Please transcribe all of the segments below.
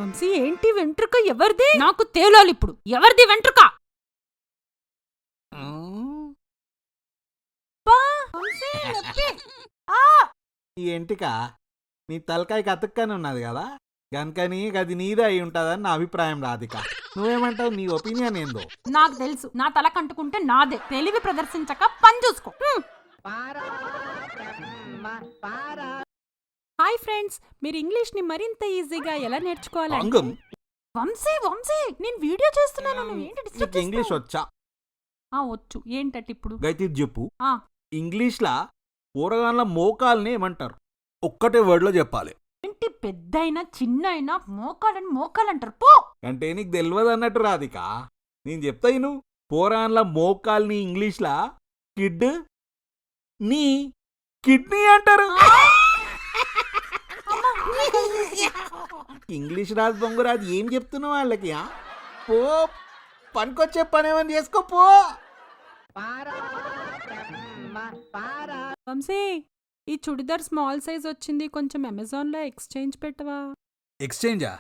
వంశీ ఏంటి వెంట్రుక ఎవరిది? నాకు తేలాలి ఇప్పుడు. ఎవరిది వెంట్రుక? ఈ ఎంటిక నీ తలకాయకి అతుక్కని ఉన్నది కదా, గనుకని అది నీదే అయి ఉంటదని నా అభిప్రాయం రాధిక. నువ్వేమంటావు? నీ ఒపీనియన్ ఏందో? నాకు తెలుసు, నా తల కంటుకుంటే నాదే. తెలివి ప్రదర్శించక పని చూసుకో. హాయ్ ఫ్రెండ్స్, మీరు ఇంగ్లీష్ ని మరింత ఈజీగా ఎలా నేర్చుకోవాలంటే వంశీ నేను వీడియో చేస్తున్నాను. ఏంటి డిస్టర్బ్ చేస్తున్నావు? ఇంగ్లీష్ వచ్చా? వచ్చు. ఏంటంటే ఇప్పుడు గైతే చెప్పు. ఆ. ఇంగ్లీష్ లా కూరగాయల మోకాల్ని ఏమంటారు? ఒక్కటే వర్డ్ లో చెప్పాలి. ఏంటి పెద్దయినా చిన్నయినా మోకాలంటారు పో. అంటే నీకు తెలియదు అన్నట్టు రాధిక. నేను చెప్తా ఇను. పోరాన్ల మోకాల్ని ఇంగ్లీష్ లా కిడ్నీ అంటారు. ఇంగ్లీష్ రాజు బొంగురాజు ఏం చెప్తున్నావు వాళ్ళకి? పో, పనికొచ్చే పని ఏమని చేసుకోపో. వంశీ, ఈ చుడిదార్ స్మాల్ సైజ్ వచ్చింది, కొంచెం అమెజాన్ లో ఎక్స్చేంజ్ పెట్టవా? ఎక్స్చేంజా?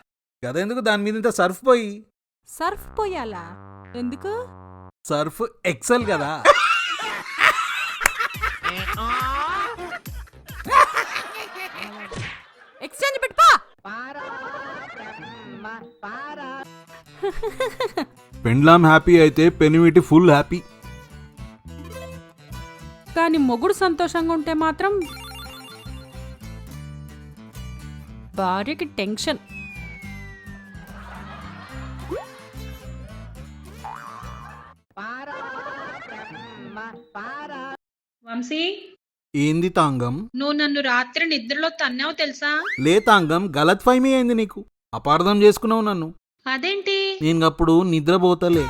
గదెందుకు? దాని మీద ఇంత సర్ఫ్ పోయి. సర్ఫ్ పోయాలా? ఎందుకు? సర్ఫ్ ఎక్సెల్ కదా. ఎక్స్చేంజ్ పెట్టుపా. పెండ్లాం హ్యాపీ అయితే పెనిమిటి ఫుల్ హ్యాపీ. కానీ మొగుడు సంతోషంగా ఉంటే మాత్రం భార్యకి టెన్షన్. వంశీ, ఏంది తాంగం? నువ్వు నన్ను రాత్రి నిద్రలో తన్నావు తెలుసా? లే తాంగం, గలత్ ఫైమీ అయింది నీకు. అపార్థం చేసుకున్నావు నన్ను. అదేంటి? నేను అప్పుడు నిద్రపోతలే.